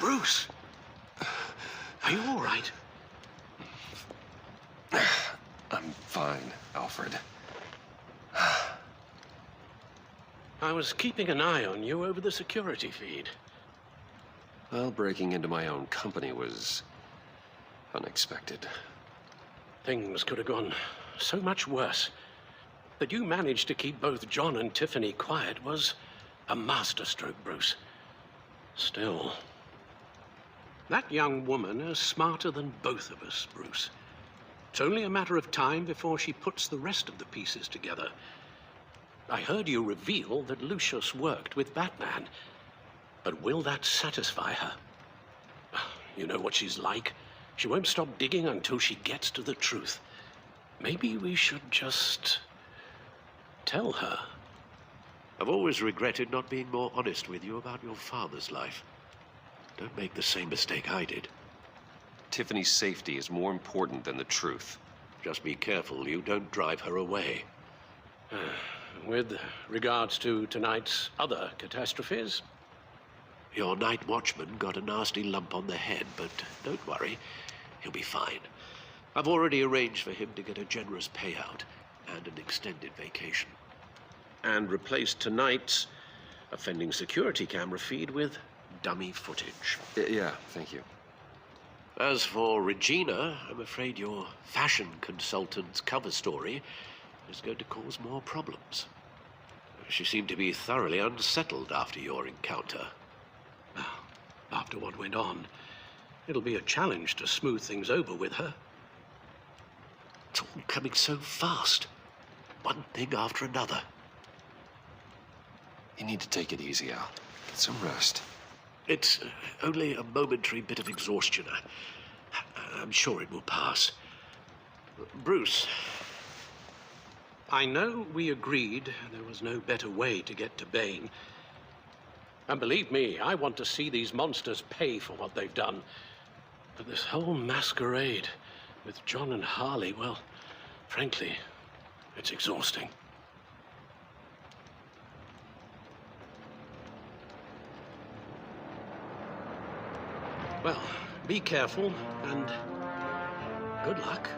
Bruce! Are you all right? I'm fine, Alfred. I was keeping an eye on you over the security feed. Well, breaking into my own company was unexpected. Things could have gone so much worse. That you managed to keep both John and Tiffany quiet was a masterstroke, Bruce. Still, that young woman is smarter than both of us, Bruce. It's only a matter of time before she puts the rest of the pieces together. I heard you reveal that Lucius worked with Batman. But will that satisfy her? You know what she's like. She won't stop digging until she gets to the truth. Maybe we should just tell her. I've always regretted not being more honest with you about your father's life. Don't make the same mistake I did. Tiffany's safety is more important than the truth. Just be careful you don't drive her away. With regards to tonight's other catastrophes, your night watchman got a nasty lump on the head, but don't worry, he'll be fine. I've already arranged for him to get a generous payout and an extended vacation. And replaced tonight's offending security camera feed with dummy footage. Yeah, thank you. As for Regina, I'm afraid your fashion consultant's cover story is going to cause more problems. She seemed to be thoroughly unsettled after your encounter. After what went on, it'll be a challenge to smooth things over with her. It's all coming so fast. One thing after another. You need to take it easy, Al. Get some rest. It's only a momentary bit of exhaustion. I'm sure it will pass. Bruce, I know we agreed there was no better way to get to Bane. And believe me, I want to see these monsters pay for what they've done. But this whole masquerade with John and Harley, well, frankly, it's exhausting. Well, be careful and good luck.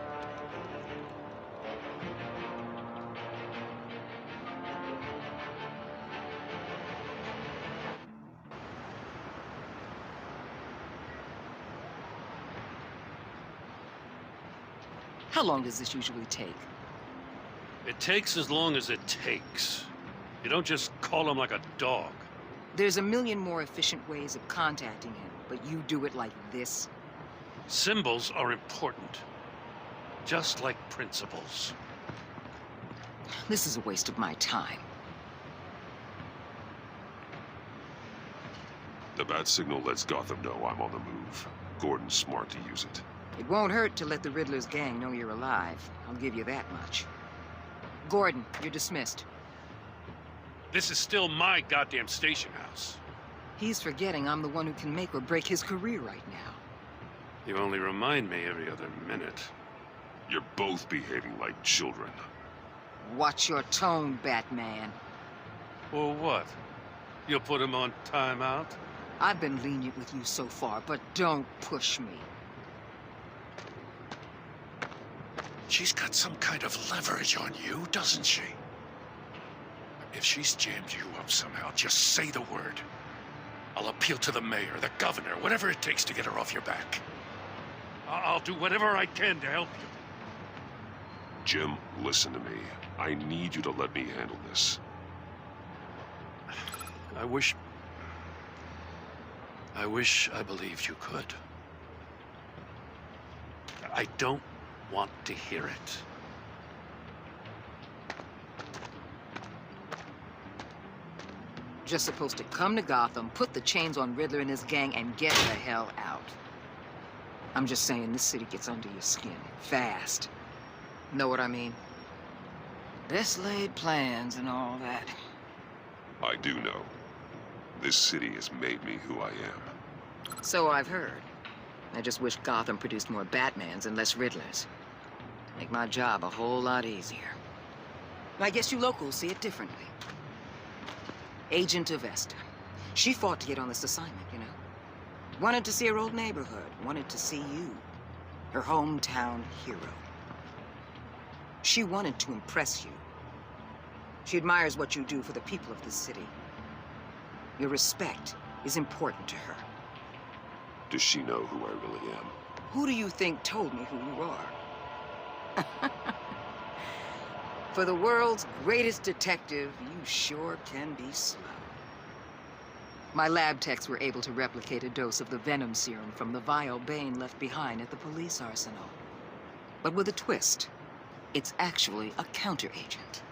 How long does this usually take? It takes as long as it takes. You don't just call him like a dog. There's a million more efficient ways of contacting him, but you do it like this? Symbols are important. Just like principles. This is a waste of my time. The bat signal lets Gotham know I'm on the move. Gordon's smart to use it. It won't hurt to let the Riddler's gang know you're alive. I'll give you that much. Gordon, you're dismissed. This is still my goddamn station house. He's forgetting I'm the one who can make or break his career right now. You only remind me every other minute. You're both behaving like children. Watch your tone, Batman. Or what? You'll put him on timeout? I've been lenient with you so far, but don't push me. She's got some kind of leverage on you, doesn't she? If she's jammed you up somehow, just say the word. I'll appeal to the mayor, the governor, whatever it takes to get her off your back. I'll do whatever I can to help you. Jim, listen to me. I need you to let me handle this. I wish I believed you could. I don't want to hear it. Just supposed to come to Gotham, put the chains on Riddler and his gang, and get the hell out. I'm just saying, this city gets under your skin. Fast. Know what I mean? Best laid plans and all that. I do know. This city has made me who I am. So I've heard. I just wish Gotham produced more Batmans and less Riddlers. Make my job a whole lot easier. I guess you locals see it differently. Agent Avesta. She fought to get on this assignment, you know? Wanted to see her old neighborhood. Wanted to see you. Her hometown hero. She wanted to impress you. She admires what you do for the people of the city. Your respect is important to her. Does she know who I really am? Who do you think told me who you are? For the world's greatest detective, you sure can be slow. My lab techs were able to replicate a dose of the venom serum from the vial Bane left behind at the police arsenal. But with a twist. It's actually a counteragent.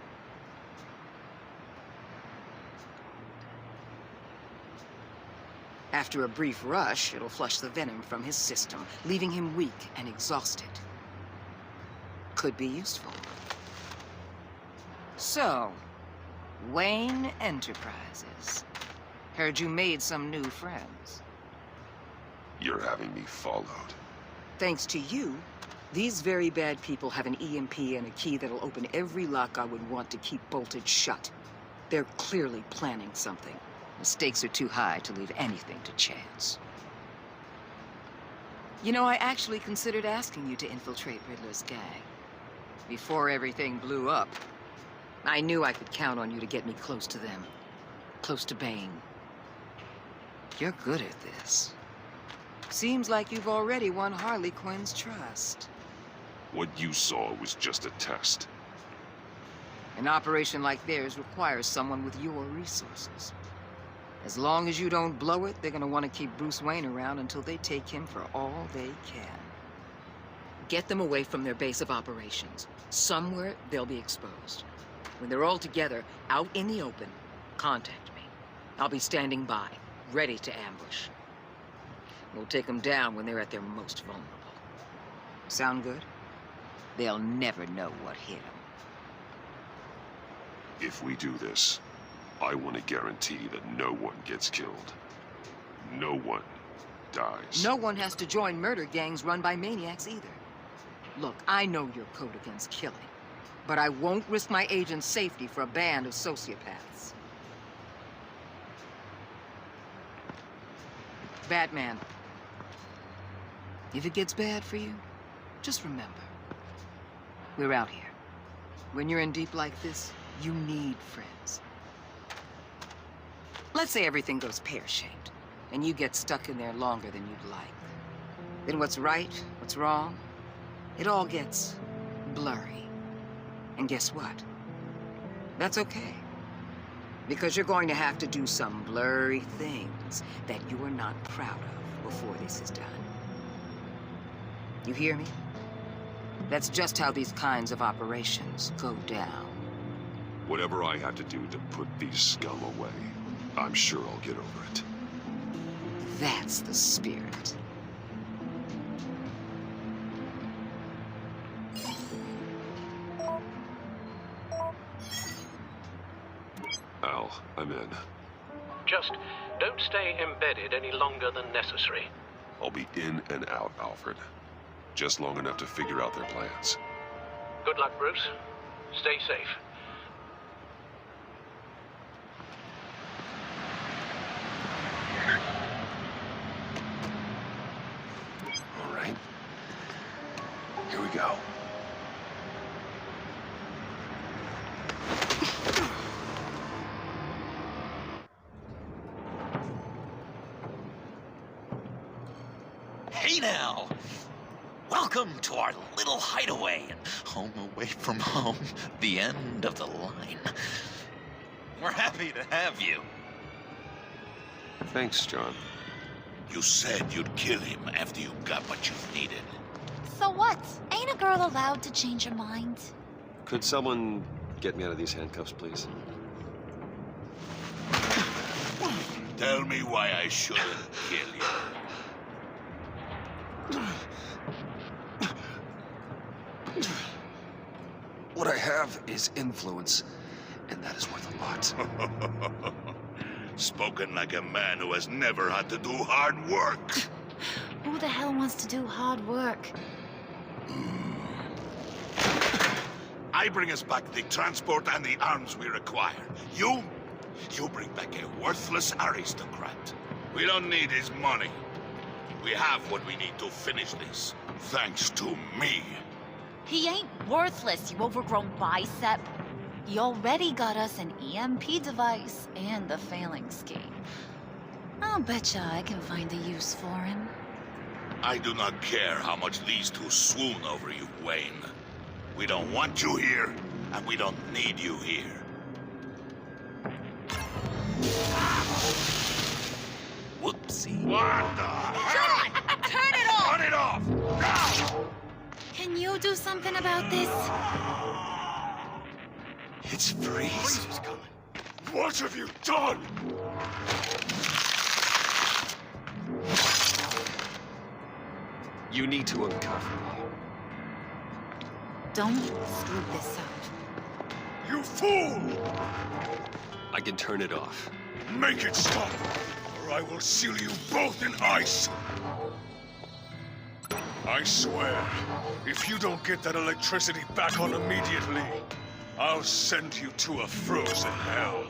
After a brief rush, it'll flush the venom from his system, leaving him weak and exhausted. Could be useful. So, Wayne Enterprises. Heard you made some new friends. You're having me followed. Thanks to you, these very bad people have an EMP and a key that'll open every lock I would want to keep bolted shut. They're clearly planning something. The stakes are too high to leave anything to chance. You know, I actually considered asking you to infiltrate Riddler's gang. Before everything blew up, I knew I could count on you to get me close to them. Close to Bane. You're good at this. Seems like you've already won Harley Quinn's trust. What you saw was just a test. An operation like theirs requires someone with your resources. As long as you don't blow it, they're gonna want to keep Bruce Wayne around until they take him for all they can. Get them away from their base of operations. Somewhere they'll be exposed. When they're all together, out in the open, contact me. I'll be standing by, ready to ambush. We'll take them down when they're at their most vulnerable. Sound good? They'll never know what hit them. If we do this, I want to guarantee that no one gets killed. No one dies. No one has to join murder gangs run by maniacs either. Look, I know your code against killing, but I won't risk my agent's safety for a band of sociopaths. Batman, if it gets bad for you, just remember, we're out here. When you're in deep like this, you need friends. Let's say everything goes pear-shaped, and you get stuck in there longer than you'd like. Then what's right, what's wrong, it all gets blurry. And guess what? That's okay. Because you're going to have to do some blurry things that you're not proud of before this is done. You hear me? That's just how these kinds of operations go down. Whatever I have to do to put these scum away, I'm sure I'll get over it. That's the spirit. Al, I'm in. Just don't stay embedded any longer than necessary. I'll be in and out, Alfred. Just long enough to figure out their plans. Good luck, Bruce. Stay safe. All right. Here we go. Hey now! Welcome to our little hideaway and home away from home, the end of the line. We're happy to have you. Thanks, John. You said you'd kill him after you got what you needed. So what? Ain't a girl allowed to change her mind? Could someone get me out of these handcuffs, please? Tell me why I shouldn't kill you. What I have is influence, and that is worth a lot. Spoken like a man who has never had to do hard work. Who the hell wants to do hard work? I bring us back the transport and the arms we require. You bring back a worthless aristocrat. We don't need his money. We have what we need to finish this. Thanks to me. He ain't worthless, you overgrown bicep. He already got us an EMP device and the failing scheme. I'll betcha I can find a use for him. I do not care how much these two swoon over you, Wayne. We don't want you here, and we don't need you here. Whoopsie. What the? John! Turn it off! Turn it off! Now! Can you do something about this? It's Freeze. is coming. What have you done? You need to uncuff me. Don't screw this up. You fool! I can turn it off. Make it stop, or I will seal you both in ice! I swear, if you don't get that electricity back on immediately, I'll send you to a frozen hell.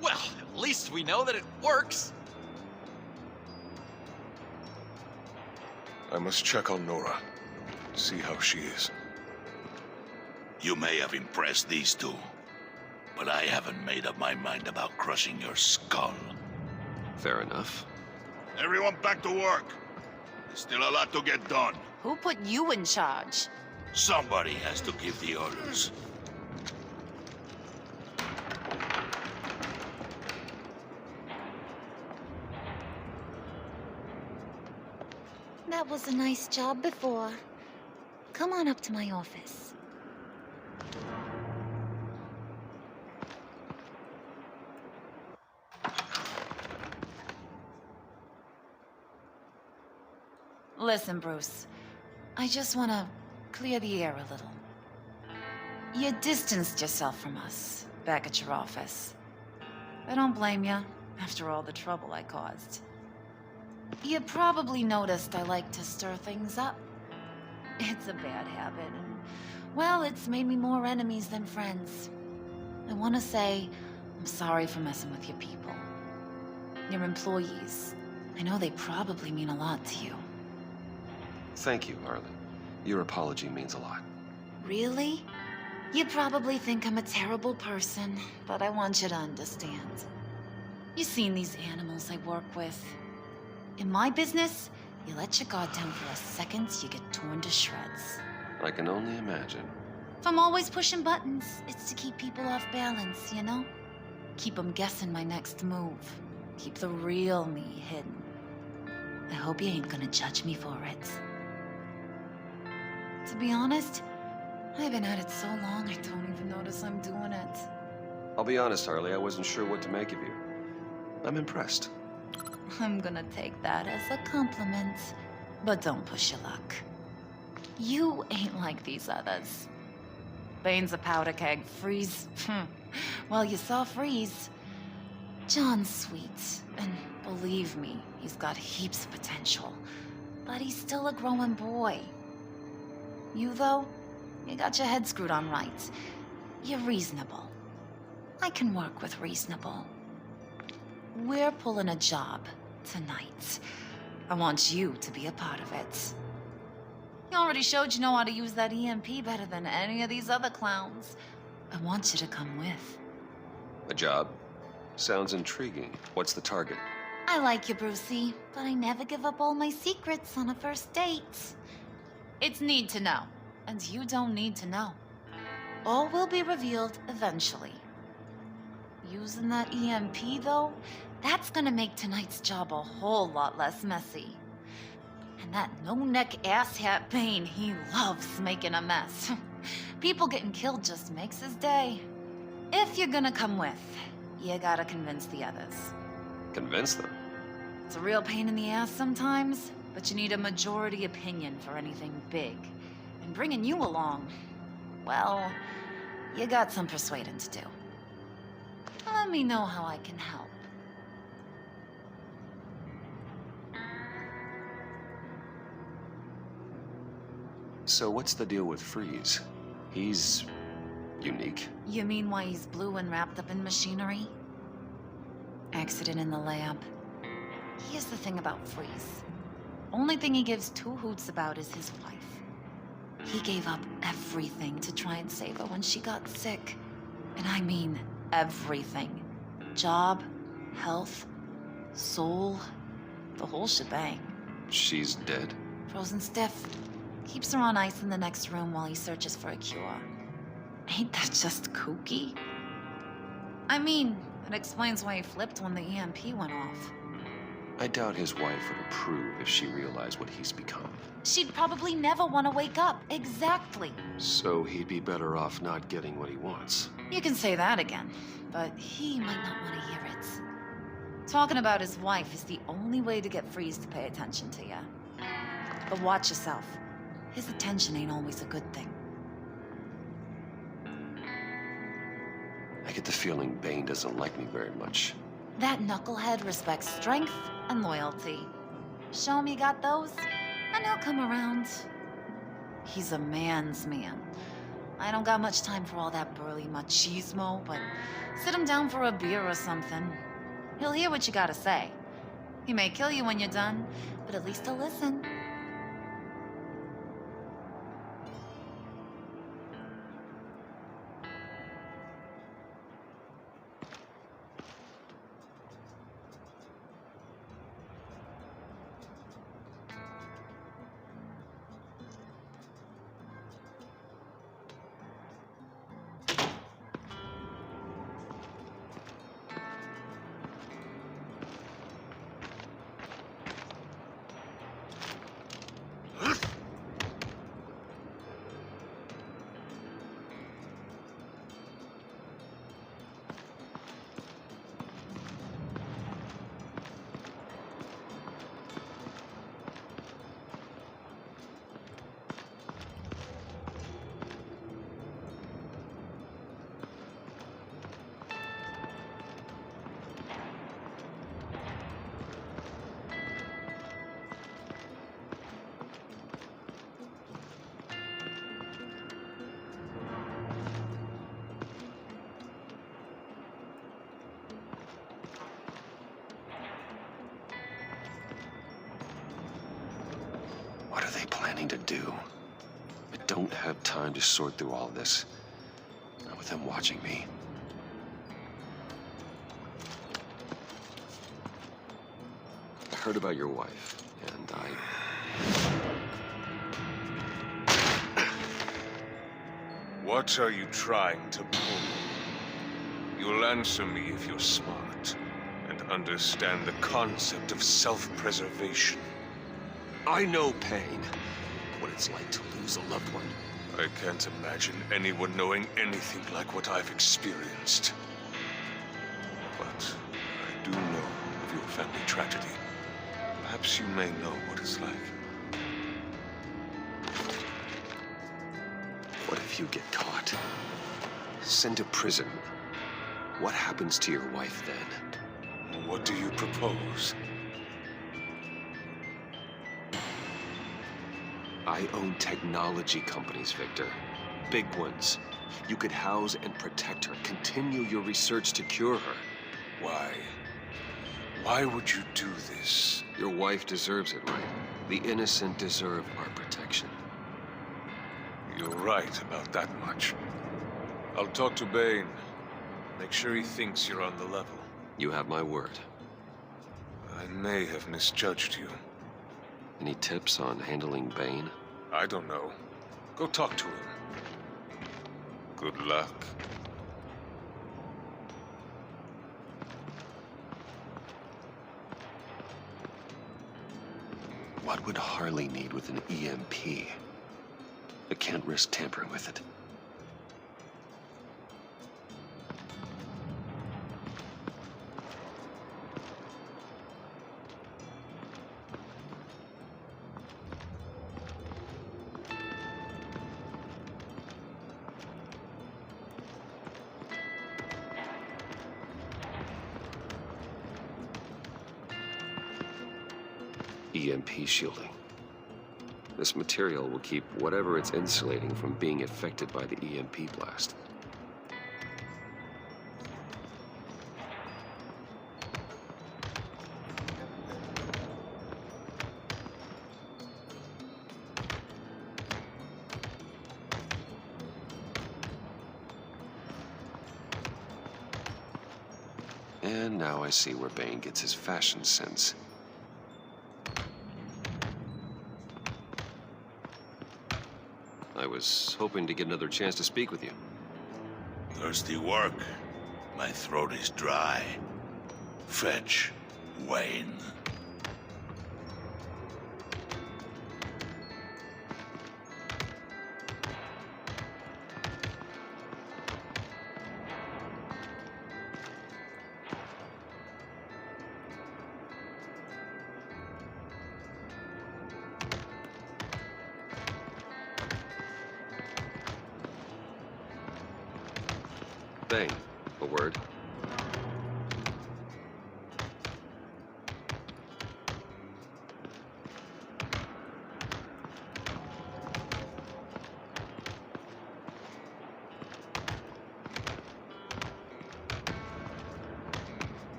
Well, at least we know that it works. I must check on Nora. See how she is. You may have impressed these two, but I haven't made up my mind about crushing your skull. Fair enough. Everyone back to work. There's still a lot to get done. Who put you in charge? Somebody has to give the orders. That was a nice job before. Come on up to my office. Listen, Bruce. I just want to clear the air a little. You distanced yourself from us back at your office. I don't blame you, after all the trouble I caused. You probably noticed I like to stir things up. It's a bad habit, and, well, it's made me more enemies than friends. I want to say I'm sorry for messing with your people. Your employees. I know they probably mean a lot to you. Thank you, Harlan. Your apology means a lot. Really? You probably think I'm a terrible person, but I want you to understand. You've seen these animals I work with. In my business, you let your guard down for a second, you get torn to shreds. I can only imagine. If I'm always pushing buttons, it's to keep people off balance, you know? Keep them guessing my next move. Keep the real me hidden. I hope you ain't gonna judge me for it. To be honest, I've been at it so long I don't even notice I'm doing it. I'll be honest, Harley, I wasn't sure what to make of you. I'm impressed. I'm gonna take that as a compliment, but don't push your luck. You ain't like these others. Bane's a powder keg, Freeze. Well, you saw Freeze. John's sweet, and believe me, he's got heaps of potential. But he's still a growing boy. You, though, you got your head screwed on right. You're reasonable. I can work with reasonable. We're pulling a job tonight. I want you to be a part of it. You already showed you know how to use that EMP better than any of these other clowns. I want you to come with. A job? Sounds intriguing. What's the target? I like you, Brucey, but I never give up all my secrets on a first date. It's need to know, and you don't need to know. All will be revealed eventually. Using that EMP, though, that's gonna make tonight's job a whole lot less messy. And that no-neck asshat Bane, he loves making a mess. People getting killed just makes his day. If you're gonna come with, you gotta convince the others. Convince them? It's a real pain in the ass sometimes, but you need a majority opinion for anything big. And bringing you along, well, you got some persuading to do. Let me know how I can help. So what's the deal with Freeze? He's unique. You mean why he's blue and wrapped up in machinery? Accident in the lab. Here's the thing about Freeze. Only thing he gives two hoots about is his wife. He gave up everything to try and save her when she got sick. And I mean everything. Job, health, soul, the whole shebang. She's dead? Frozen stiff. Keeps her on ice in the next room while he searches for a cure. Ain't that just kooky? I mean, it explains why he flipped when the EMP went off. I doubt his wife would approve if she realized what he's become. She'd probably never want to wake up. Exactly. So he'd be better off not getting what he wants. You can say that again, but he might not want to hear it. Talking about his wife is the only way to get Freeze to pay attention to you. But watch yourself. His attention ain't always a good thing. I get the feeling Bane doesn't like me very much. That knucklehead respects strength and loyalty. Show him you got those, and he'll come around. He's a man's man. I don't got much time for all that burly machismo, but sit him down for a beer or something. He'll hear what you gotta say. He may kill you when you're done, but at least he'll listen. What are they planning to do? I don't have time to sort through all this. Not with them watching me. I heard about your wife, and What are you trying to pull? You'll answer me if you're smart and understand the concept of self-preservation. I know pain. What it's like to lose a loved one. I can't imagine anyone knowing anything like what I've experienced. But I do know of your family tragedy. Perhaps you may know what it's like. What if you get caught? Sent to prison. What happens to your wife then? What do you propose? I own technology companies, Victor. Big ones. You could house and protect her. Continue your research to cure her. Why? Why would you do this? Your wife deserves it, right? The innocent deserve our protection. You're right about that much. I'll talk to Bane. Make sure he thinks you're on the level. You have my word. I may have misjudged you. Any tips on handling Bane? I don't know. Go talk to him. Good luck. What would Harley need with an EMP? I can't risk tampering with it. EMP shielding. This material will keep whatever it's insulating from being affected by the EMP blast. And now I see where Bane gets his fashion sense. I was hoping to get another chance to speak with you. Thirsty work. My throat is dry. Fetch Wayne. Bane, a word.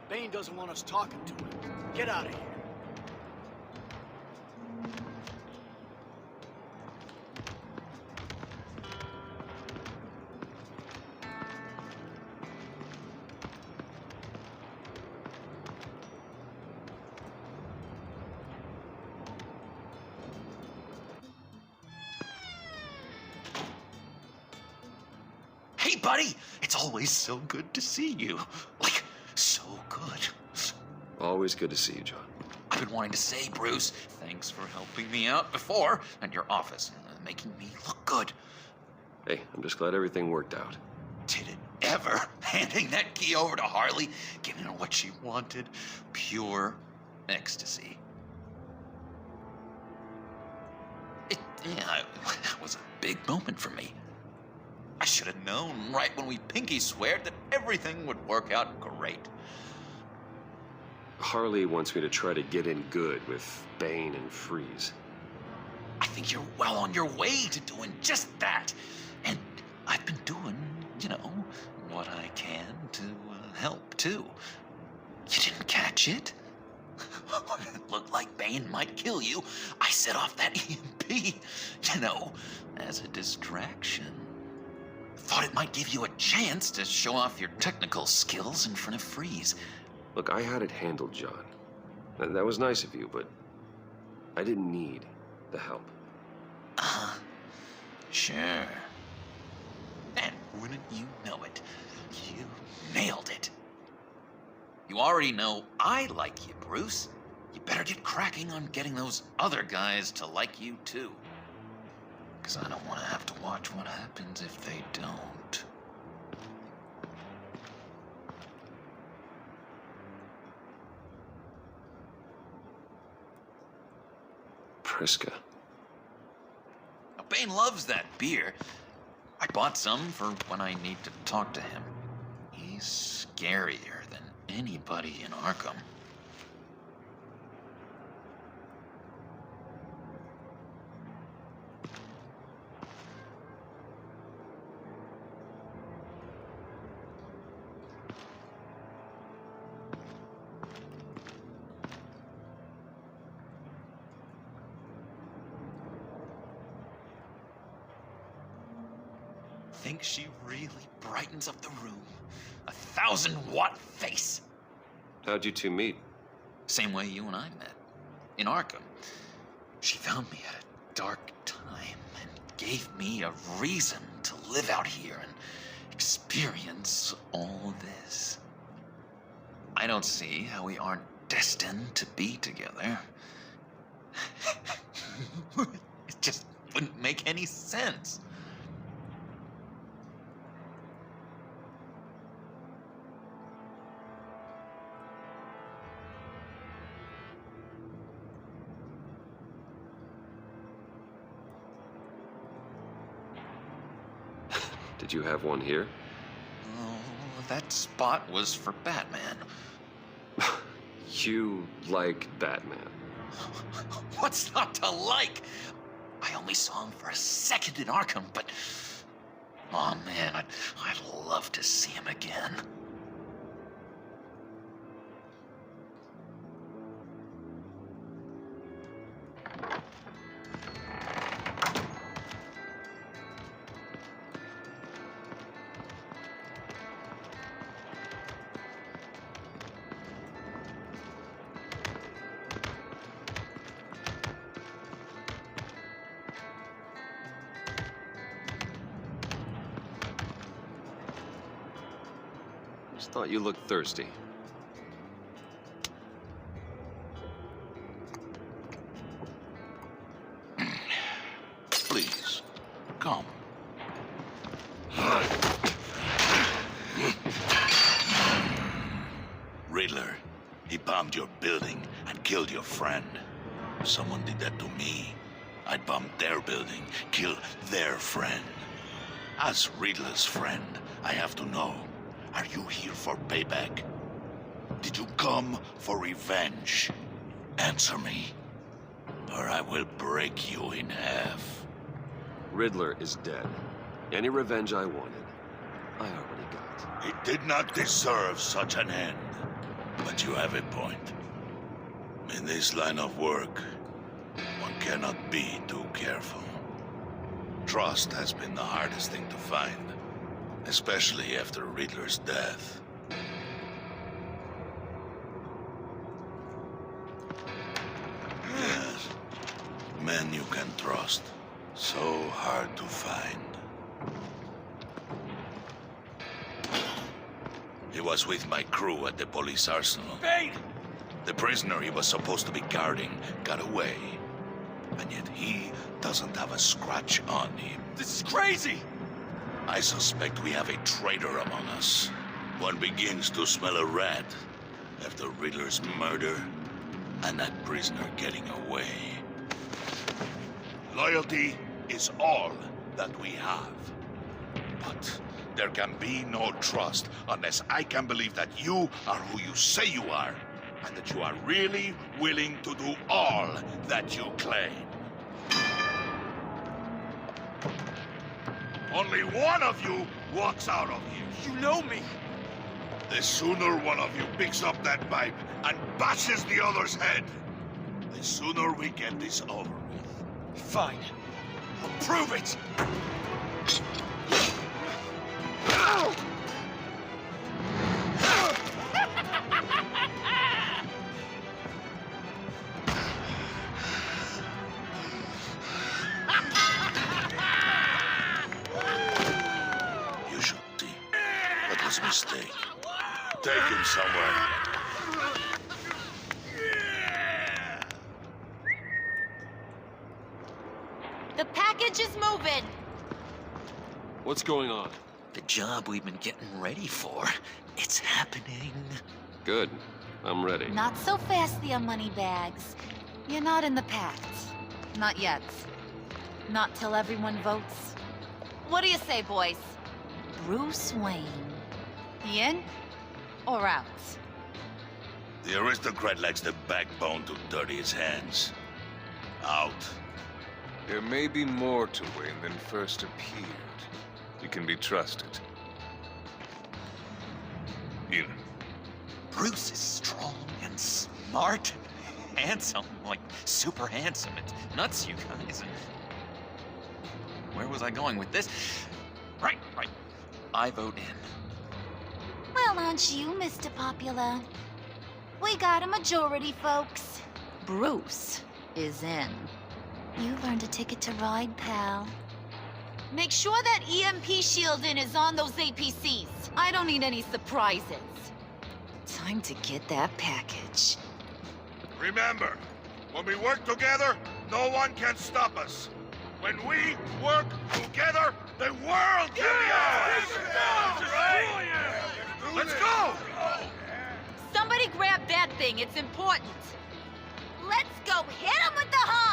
Bane doesn't want us talking to him. Get out of here. Hey, buddy! It's always so good to see you. Like, so good. Always good to see you, John. I've been wanting to say, Bruce, thanks for helping me out before, and your office, making me look good. Hey, I'm just glad everything worked out. Did it ever? Handing that key over to Harley, giving her what she wanted. Pure ecstasy. It was a big moment for me. I should have known right when we pinky sweared that everything would work out great. Harley wants me to try to get in good with Bane and Freeze. I think you're well on your way to doing just that. And I've been doing, what I can to help, too. You didn't catch it? When it looked like Bane might kill you, I set off that EMP, as a distraction. Thought it might give you a chance to show off your technical skills in front of Freeze. Look, I had it handled, John. That was nice of you, but I didn't need the help. Sure. And wouldn't you know it, you nailed it. You already know I like you, Bruce. You better get cracking on getting those other guys to like you, too. Because I don't want to have to watch what happens if they don't. Priska. Now, Bane loves that beer. I bought some for when I need to talk to him. He's scarier than anybody in Arkham. think she really brightens up the room. 1,000-watt face. How'd you two meet? Same way you and I met. In Arkham. She found me at a dark time and gave me a reason to live out here and experience all this. I don't see how we aren't destined to be together. It just wouldn't make any sense. Did you have one here? Oh, that spot was for Batman. You like Batman? What's not to like? I only saw him for a second in Arkham, but... oh man, I'd love to see him again. Just thought you looked thirsty. Please, come. Riddler, he bombed your building and killed your friend. If someone did that to me, I'd bomb their building, kill their friend. As Riddler's friend, I have to know, are you here for payback? Did you come for revenge? Answer me, or I will break you in half. Riddler is dead. Any revenge I wanted, I already got. He did not deserve such an end. But you have a point. In this line of work, one cannot be too careful. Trust has been the hardest thing to find, especially after Riddler's death. Yes, men you can trust. So hard to find. He was with my crew at the police arsenal. Bane! The prisoner he was supposed to be guarding got away. And yet he doesn't have a scratch on him. This is crazy! I suspect we have a traitor among us. One begins to smell a rat after Riddler's murder and that prisoner getting away. Loyalty is all that we have. But there can be no trust unless I can believe that you are who you say you are, and that you are really willing to do all that you claim. Only one of you walks out of here. You know me! The sooner one of you picks up that pipe and bashes the other's head, the sooner we get this over with. Fine. I'll prove it! You should see. That was a mistake. Take him somewhere. The package is moving. What's going on? The job we've been getting ready for, it's happening. Good. I'm ready. Not so fast, the money bags. You're not in the Pact. Not yet. Not till everyone votes. What do you say, boys? Bruce Wayne. He in or out? The aristocrat lacks the backbone to dirty his hands. Out. There may be more to Wayne than first appeared. You can be trusted. In. Bruce is strong and smart and handsome, like super handsome. It's nuts, you guys. Where was I going with this? Right. I vote in. Well, aren't you, Mr. Popular? We got a majority, folks. Bruce is in. You've earned a ticket to ride, pal. Make sure that EMP shielding is on those APCs. I don't need any surprises. Time to get that package. Remember, when we work together, no one can stop us. When we work together, the world can be ours! Let's go! Somebody grab that thing. It's important. Let's go hit him with the hose!